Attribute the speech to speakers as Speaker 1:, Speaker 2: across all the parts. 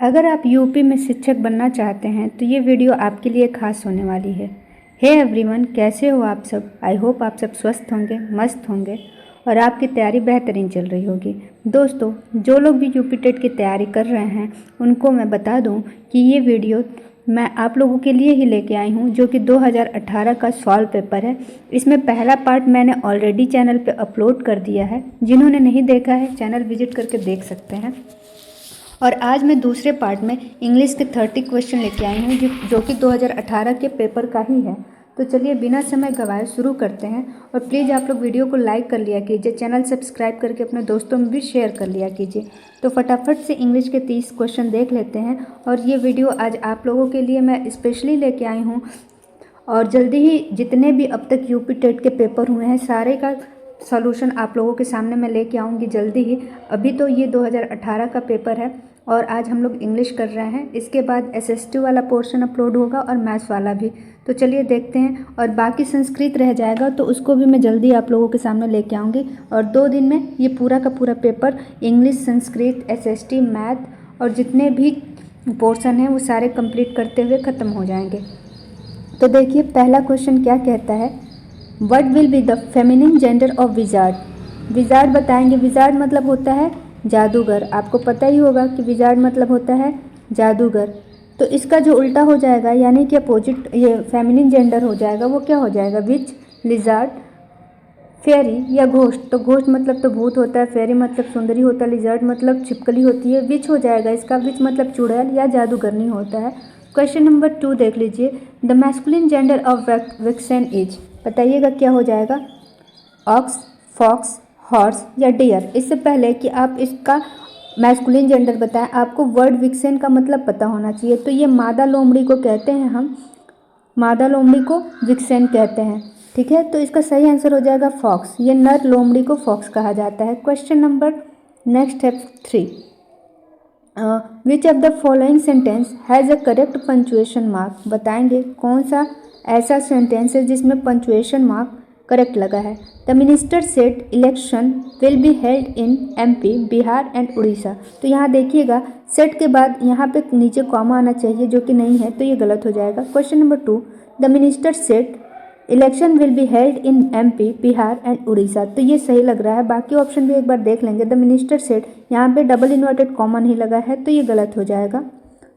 Speaker 1: अगर आप यूपी में शिक्षक बनना चाहते हैं तो ये वीडियो आपके लिए खास होने वाली है। हे एवरीवन, कैसे हो आप सब? आई होप आप सब स्वस्थ होंगे, मस्त होंगे और आपकी तैयारी बेहतरीन चल रही होगी। दोस्तों, जो लोग भी यूपी टेट की तैयारी कर रहे हैं उनको मैं बता दूं कि ये वीडियो मैं आप लोगों के लिए ही लेके आई हूँ, जो कि 2018 का सॉल्व पेपर है। इसमें पहला पार्ट मैंने ऑलरेडी चैनल पे अपलोड कर दिया है। जिन्होंने नहीं देखा है चैनल विजिट करके देख सकते हैं। और आज मैं दूसरे पार्ट में इंग्लिश के 30 क्वेश्चन लेके आई हूँ, जो कि 2018 के पेपर का ही है। तो चलिए बिना समय गवाए शुरू करते हैं। और प्लीज़ आप लोग वीडियो को लाइक कर लिया कीजिए, चैनल सब्सक्राइब करके अपने दोस्तों में भी शेयर कर लिया कीजिए। तो फटाफट से इंग्लिश के 30 क्वेश्चन देख लेते हैं। और ये वीडियो आज आप लोगों के लिए मैं स्पेशली लेके आई हूँ। और जल्दी ही जितने भी अब तक यूपी टेट के पेपर हुए हैं सारे का सॉल्यूशन आप लोगों के सामने मैं लेके आऊँगी जल्दी ही। अभी तो ये 2018 का पेपर है और आज हम लोग इंग्लिश कर रहे हैं। इसके बाद एसएसटी वाला पोर्शन अपलोड होगा और मैथ्स वाला भी। तो चलिए देखते हैं। और बाकी संस्कृत रह जाएगा तो उसको भी मैं जल्दी आप लोगों के सामने लेके आऊँगी। और 2 दिन में ये पूरा का पूरा paper English, Sanskrit, SST, math और जितने भी पोर्शन हैं वो सारे कंप्लीट करते हुए ख़त्म हो जाएंगे। तो देखिए पहला क्वेश्चन क्या कहता है, what will be the feminine gender of wizard. Wizard बताएंगे। विजार्ड मतलब होता है जादूगर। आपको पता ही होगा कि विजार्ड मतलब होता है जादूगर। तो इसका जो उल्टा हो जाएगा यानी कि अपोजिट ये फेमिनिन जेंडर हो जाएगा, वो क्या हो जाएगा, विच, लिजार्ड, फेरी या घोस्ट। तो घोस्ट मतलब तो भूत होता है, फेरी मतलब सुंदरी होता है, लिजार्ड मतलब छिपकली होती है। विच हो जाएगा इसका, विच मतलब चुड़ैल या जादूगरनी होता है। क्वेश्चन नंबर 2 देख लीजिए, the masculine gender of vixen is. बताइएगा क्या हो जाएगा, ऑक्स, फॉक्स, हॉर्स या डियर। इससे पहले कि आप इसका मैस्कुलिन जेंडर बताएं, आपको वर्ड विक्सेन का मतलब पता होना चाहिए। तो ये मादा लोमड़ी को कहते हैं, हम मादा लोमड़ी को विक्सेन कहते हैं, ठीक है। तो इसका सही आंसर हो जाएगा फॉक्स। ये नर लोमड़ी को फॉक्स कहा जाता है। क्वेश्चन नंबर नेक्स्ट है 3, विच of the following sentence has a correct punctuation mark. बताएंगे कौन सा ऐसा सेंटेंस है जिसमें पंचुएशन मार्क करेक्ट लगा है। The minister said election will be held in MP, Bihar and Orissa. तो यहाँ देखिएगा सेट के बाद यहाँ पे नीचे कॉमा आना चाहिए, जो कि नहीं है, तो ये गलत हो जाएगा। Question number 2, the minister said election will be held in MP, Bihar and Orissa. तो ये सही लग रहा है। बाकी ऑप्शन भी एक बार देख लेंगे। द मिनिस्टर सेड, यहाँ पे डबल इन्वर्टेड कॉमा नहीं लगा है, तो ये गलत हो जाएगा।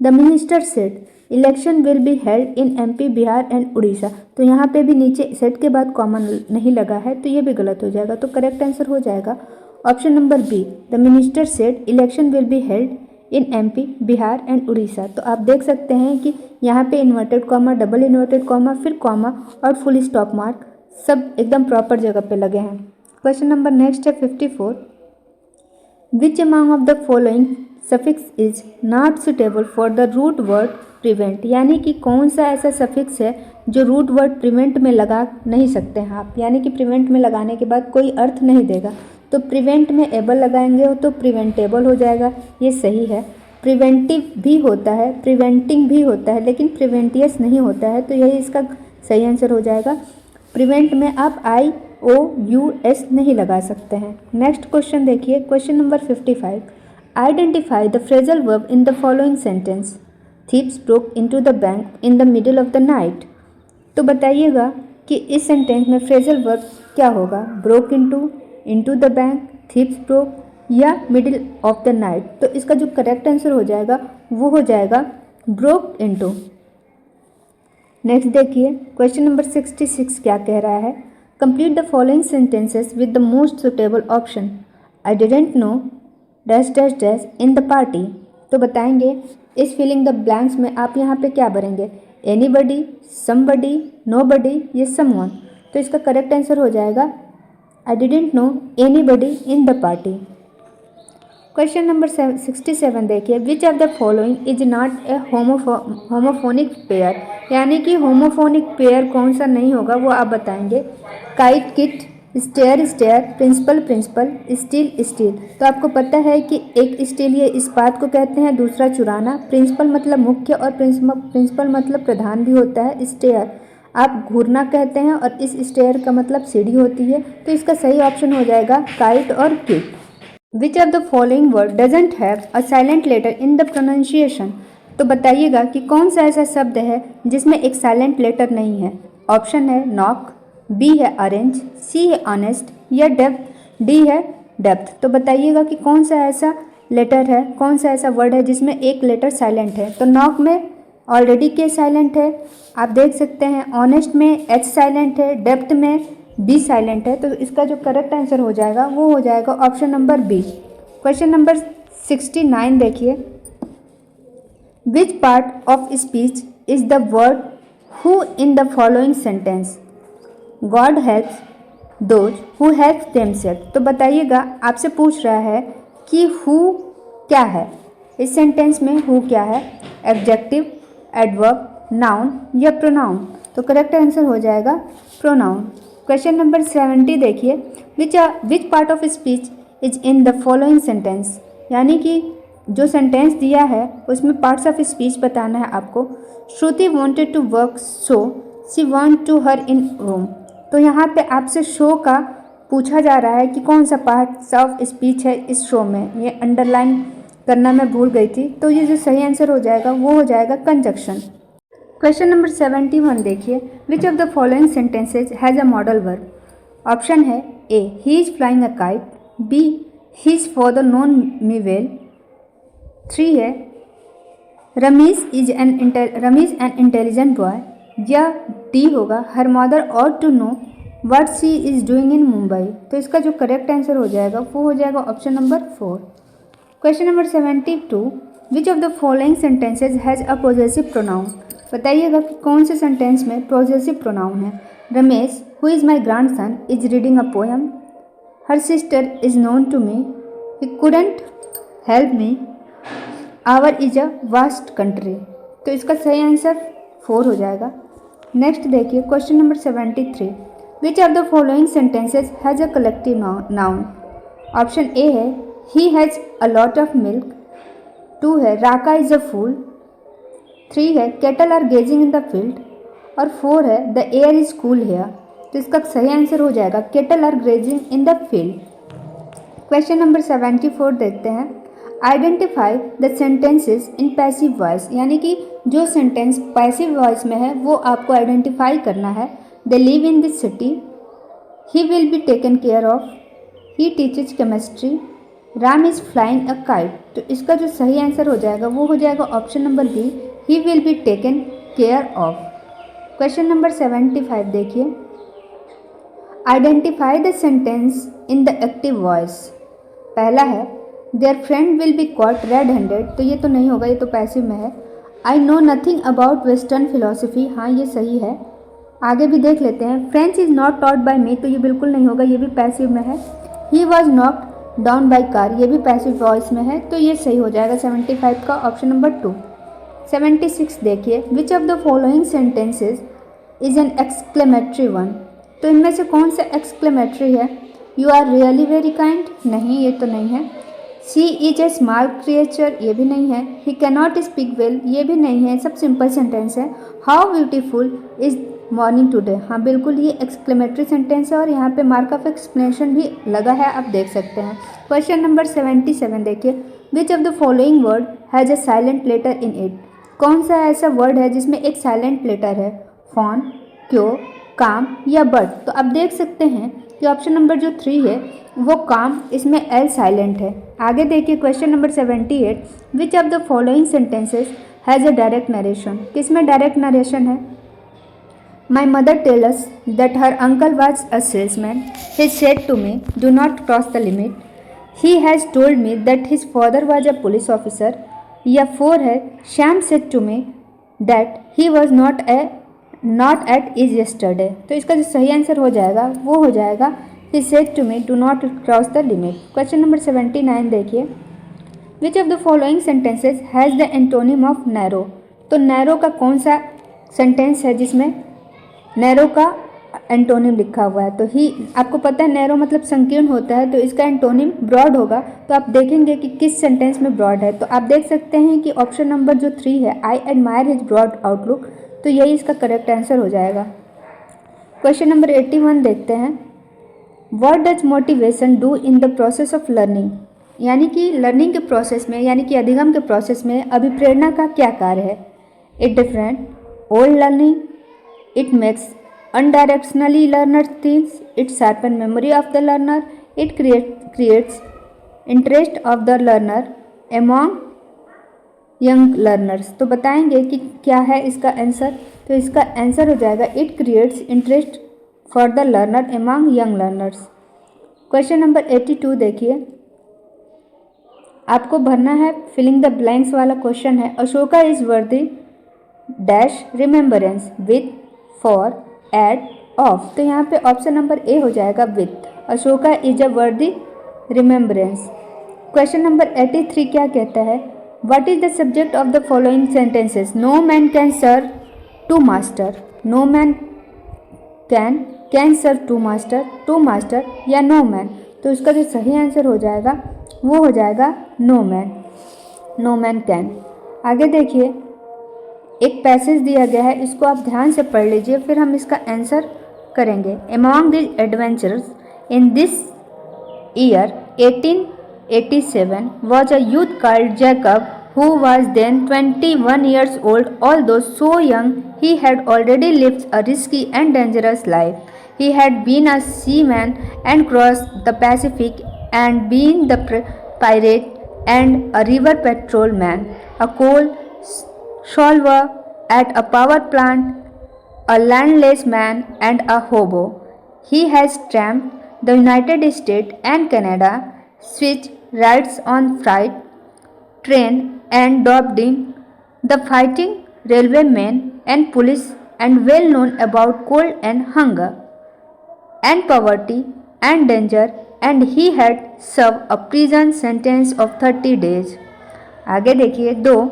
Speaker 1: The minister said election will be held in MP, Bihar and Orissa. तो यहाँ पे भी नीचे सेट के बाद कॉमन नहीं लगा है, तो ये भी गलत हो जाएगा। तो करेक्ट आंसर हो जाएगा option number B, the minister said election will be held in MP, Bihar and Orissa. तो आप देख सकते हैं कि यहाँ पे inverted comma, double inverted comma, फिर कॉमा और फुल स्टॉप मार्क सब एकदम प्रॉपर जगह पे लगे हैं। क्वेश्चन नंबर नेक्स्ट है 54, which among of the following suffix is not suitable for the root word prevent. यानी कि कौन सा ऐसा सफिक्स है जो रूट वर्ड प्रिवेंट में लगा नहीं सकते हैं आप, यानी कि प्रिवेंट में लगाने के बाद कोई अर्थ नहीं देगा। तो प्रिवेंट में एबल लगाएंगे हो तो प्रिवेंटेबल हो जाएगा, ये सही है। प्रिवेंटिव भी होता है, प्रिवेंटिंग भी होता है, लेकिन प्रिवेंटियस नहीं होता है, तो यही इसका सही आंसर हो जाएगा। प्रिवेंट में आप IOUS नहीं लगा सकते हैं। नेक्स्ट क्वेश्चन देखिए, question number 55, identify the phrasal verb in the following sentence. Thieves broke into the bank in the middle of the night. तो बताइएगा कि इस सेंटेंस में फ्रेजल वर्ब क्या होगा, broke into, into the bank, thieves broke या middle of the night. तो इसका जो करेक्ट आंसर हो जाएगा वो हो जाएगा ब्रोक इनटू। नेक्स्ट देखिए क्वेश्चन नंबर 66 क्या कह रहा है, complete the following sentences with the most suitable option. I didn't know dash dash dash in the party. तो बताएंगे इस फिलिंग द ब्लैंक्स में आप यहाँ पे क्या भरेंगे, एनीबडी, समबडी, नोबडी या समवन। तो इसका करेक्ट आंसर हो जाएगा I didn't know anybody in the party. Question number 67 देखिए, which of the following is not a homophonic pair. यानी कि होमोफोनिक पेयर कौन सा नहीं होगा वो आप बताएंगे। Kite kit, stair stare, principal principle, steel steal. तो आपको पता है कि एक स्टील ये इस्पात को कहते हैं, दूसरा चुराना। प्रिंसिपल मतलब मुख्य और प्रिंसिपल मतलब प्रधान भी होता है। स्टेयर आप घूरना कहते हैं और इस स्टेयर का मतलब सीढ़ी होती है। तो इसका सही ऑप्शन हो जाएगा काइट और kit. Which of the following word doesn't have a silent letter in the pronunciation. तो बताइएगा कि कौन सा ऐसा शब्द है जिसमें एक साइलेंट लेटर नहीं है। ऑप्शन है नॉक, बी है ऑरेंज, सी है ऑनेस्ट या डी है डेप्थ। तो बताइएगा कि कौन सा ऐसा लेटर है, कौन सा ऐसा वर्ड है जिसमें एक लेटर साइलेंट है। तो नॉक में ऑलरेडी के साइलेंट है, आप देख सकते हैं। ऑनेस्ट में एच साइलेंट है, डेप्थ में बी साइलेंट है। तो इसका जो करेक्ट आंसर हो जाएगा वो हो जाएगा option number B. Question number 69 देखिए। Which part of speech is the word who in the following sentence. God helps those who helps themselves. तो बताइएगा, आपसे पूछ रहा है कि हु क्या है। इस सेंटेंस में हु क्या है, एडजेक्टिव, एडवर्ब, नाउन या प्रोनाउन। तो करेक्ट आंसर हो जाएगा प्रोनाउन। क्वेश्चन नंबर 70 देखिए। Which part of speech is in the following sentence. यानी कि जो सेंटेंस दिया है उसमें पार्ट्स ऑफ स्पीच बताना है आपको। Shruti wanted to work so she want to her in room. तो यहाँ पे आपसे शो का पूछा जा रहा है कि कौन सा पार्ट्स ऑफ स्पीच है इस शो में। ये अंडरलाइन करना मैं भूल गई थी। तो ये जो सही आंसर हो जाएगा वो हो जाएगा कंजक्शन। क्वेश्चन नंबर 71 देखिए। Which of the following sentences has a modal verb. Option है A he is flying a kite, B he is father known me well, 3 है रमीज एन इंटेलिजेंट बॉय, या डी होगा her mother ought to know what she is doing in Mumbai. तो इसका जो correct answer हो जाएगा वो हो जाएगा option number 4। Question number 72। Which of the following sentences has a possessive pronoun. बताइएगा कि कौन से सेंटेंस में पॉजेसिव प्रोनाउन है। Ramesh who is my grandson is reading a poem, her sister is known to me, he couldn't help me, our is a vast country. तो इसका सही answer 4 हो जाएगा। नेक्स्ट देखिए question number 73। Which of the following sentences has a collective noun. Option A है he has a lot of milk, 2 है Raka is a fool, 3 है cattle are gazing in the field, और 4 है the air is cool hair. तो इसका सही answer हो जाएगा cattle are grazing in the field. Question number 74 देखते हैं। Identify the sentences in passive voice. यानी कि जो सेंटेंस पैसिव वॉइस में है वो आपको आइडेंटिफाई करना है। They live in this city, he will be taken care of, he teaches chemistry, Ram is flying a kite. तो इसका जो सही आंसर हो जाएगा वो हो जाएगा option number B, he will be taken care of. Question number 75 देखिए। Identify the sentence in the active voice. पहला है their friend will be caught red handed. तो ये तो नहीं होगा, ये तो पैसिव में है। I know nothing about western philosophy. हाँ ये सही है। आगे भी देख लेते हैं। French is not taught by me. तो ये बिल्कुल नहीं होगा, ये भी पैसिव में है। He was not down by car, ये भी पैसिव वॉइस में है। तो ये सही हो जाएगा 75 का ऑप्शन नंबर 2। 76 देखिए। Which of the following sentences is an exclamatory one. तो इनमें से कौन सा एक्सक्लेमेटरी है। You are really very kind, नहीं ये तो नहीं है। She is a small creature, ये भी नहीं है। He can not speak well, ये भी नहीं है। सब सिंपल सेंटेंस है। How beautiful is morning today. हाँ बिल्कुल ये एक्सक्लेमेटरी सेंटेंस है और यहाँ पे मार्क ऑफ एक्सप्लेनेशन भी लगा है, आप देख सकते हैं। क्वेश्चन नंबर 77 देखिए। Which of the following word has a silent letter in it. कौन सा ऐसा वर्ड है जिसमें एक साइलेंट लेटर है। फॉन, क्यों, काम या बट। तो आप देख सकते हैं कि ऑप्शन नंबर जो 3 है वो काम, इसमें एल साइलेंट है। आगे देखिए question number 78। Which of the following sentences has a direct narration. किसमें डायरेक्ट नरेशन है। My mother tells us that her uncle was a salesman. He said to me, "Do not cross the limit." He has told me that his father was a police officer. या 4 है Sham said to me that he was not at his yesterday. तो इसका जो सही answer हो जाएगा वो हो जाएगा He said to me, "Do not cross the limit." Question number 79 देखिए। Which of the following sentences has the antonym of narrow? तो नैरो का कौन सा सेंटेंस है जिसमें नैरो का एंटोनिम लिखा हुआ है। तो ही आपको पता है नैरो मतलब संकीर्ण होता है, तो इसका एंटोनिम ब्रॉड होगा। तो आप देखेंगे कि किस सेंटेंस में ब्रॉड है। तो आप देख सकते हैं कि ऑप्शन नंबर जो 3 है I admire his broad outlook. तो यही इसका करेक्ट आंसर हो जाएगा। क्वेश्चन नंबर 81 देखते हैं। What does motivation do in the process of learning. यानी कि लर्निंग के प्रोसेस में, यानी कि अधिगम के प्रोसेस में अभिप्रेरणा का क्या कार्य है? It different old learning, it makes undirectionally learner thinks, it sharpen memory of the learner, it creates interest of the learner among young learners। तो बताएंगे कि क्या है इसका आंसर। तो इसका आंसर हो जाएगा it creates interest for the learner among young learners। Question number 82 देखिए, आपको भरना है फिलिंग द ब्लैंक्स वाला क्वेश्चन है। Ashoka is worthy dash remembrance with for at of. तो यहाँ पे ऑप्शन नंबर ए हो जाएगा विथ। अशोका इज अ वर्दी रिमेम्बरेंस। क्वेश्चन नंबर 83 क्या कहता है? What is the subject of the following sentences? No man can serve two master. No man can serve two master या नो मैन। तो इसका जो सही आंसर हो जाएगा वो हो जाएगा नो मैन कैन। आगे देखिए, एक पैसेज दिया गया है, इसको आप ध्यान से पढ़ लीजिए, फिर हम इसका आंसर करेंगे। Among these adventures in this year 1887 was a youth called Jacob who was then 21 years old. Although so young, he had already lived a risky and dangerous life. He had been a seaman and crossed the Pacific and been the pirate and a river patrolman, a coal solver at a power plant, a landless man and a hobo. He has tramped the United States and Canada, switched rides on freight train and dodging the fighting railwaymen and police, and well known about cold and hunger and poverty and danger, and he had served a prison sentence of 30 days. आगे देखिए, though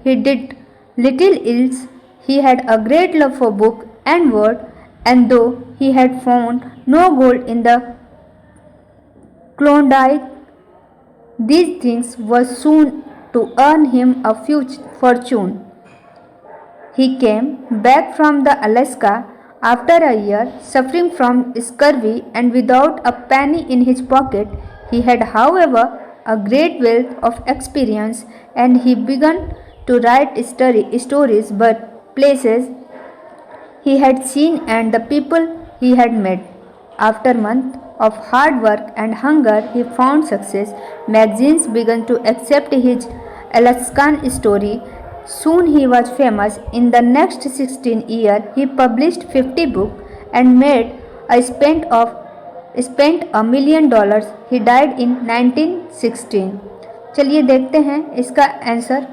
Speaker 1: he did little else, he had a great love for book and word, and though he had found no gold in the Klondike, these things were soon to earn him a fortune. He came back from the Alaska after a year, suffering from scurvy and without a penny in his pocket. He had, however, a great wealth of experience, and he began to write stories but places he had seen and the people he had met. After months of hard work and hunger, he found success. Magazines began to accept his Alaskan story. Soon he was famous. In the next 16 years, he published 50 books and made a spent $1 million. He died in 1916. चलिए देखते हैं इसका answer.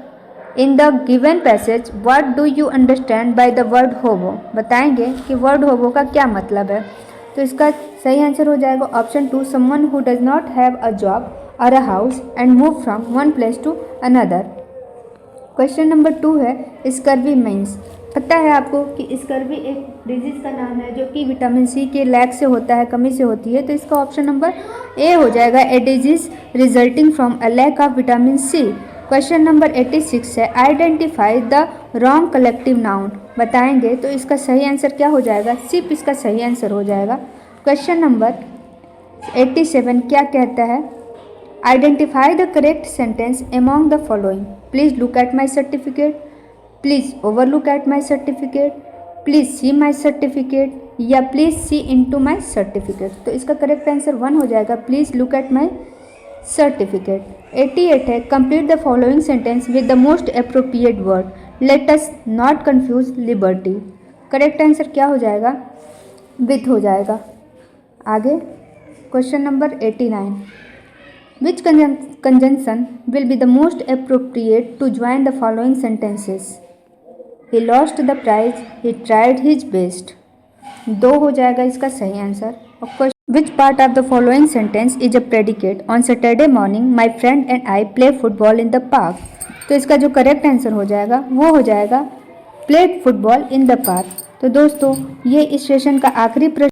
Speaker 1: In the given passage what do you understand by the word होबो। बताएंगे कि word होबो का क्या मतलब है। तो इसका सही आंसर हो जाएगा option 2, someone who does not have a job और a house and move from one place to another. Question number 2 है स्कर्वी मीन्स। पता है आपको कि स्कर्वी एक डिजीज़ का नाम है जो कि विटामिन सी के लैक से होता है, कमी से होती है। तो इसका ऑप्शन नंबर ए हो जाएगा, a disease resulting from a lack of vitamin C. Question number 86 है identify the wrong collective noun. बताएंगे तो इसका सही आंसर क्या हो जाएगा, सिर्फ इसका सही आंसर हो जाएगा। क्वेश्चन नंबर 87 क्या कहता है, identify the correct sentence among the following. Please look at my certificate, please overlook at my certificate, please see my certificate या please see into my certificate. तो इसका करेक्ट आंसर 1 हो जाएगा, please look at my certificate. 88 है complete the following sentence with the most appropriate word, let us not confuse liberty. Correct answer क्या हो जाएगा, with हो जाएगा। आगे question number 89, which conjunction will be the most appropriate to join the following sentences? He lost the prize, he tried his best। 2 हो जाएगा इसका सही आंसर। और question which part of the following sentence is a predicate, on Saturday morning my friend and I play football in the park. तो इसका जो correct answer हो जाएगा वो हो जाएगा played football in the park. तो दोस्तों ये इस सेशन का आखिरी प्रश्न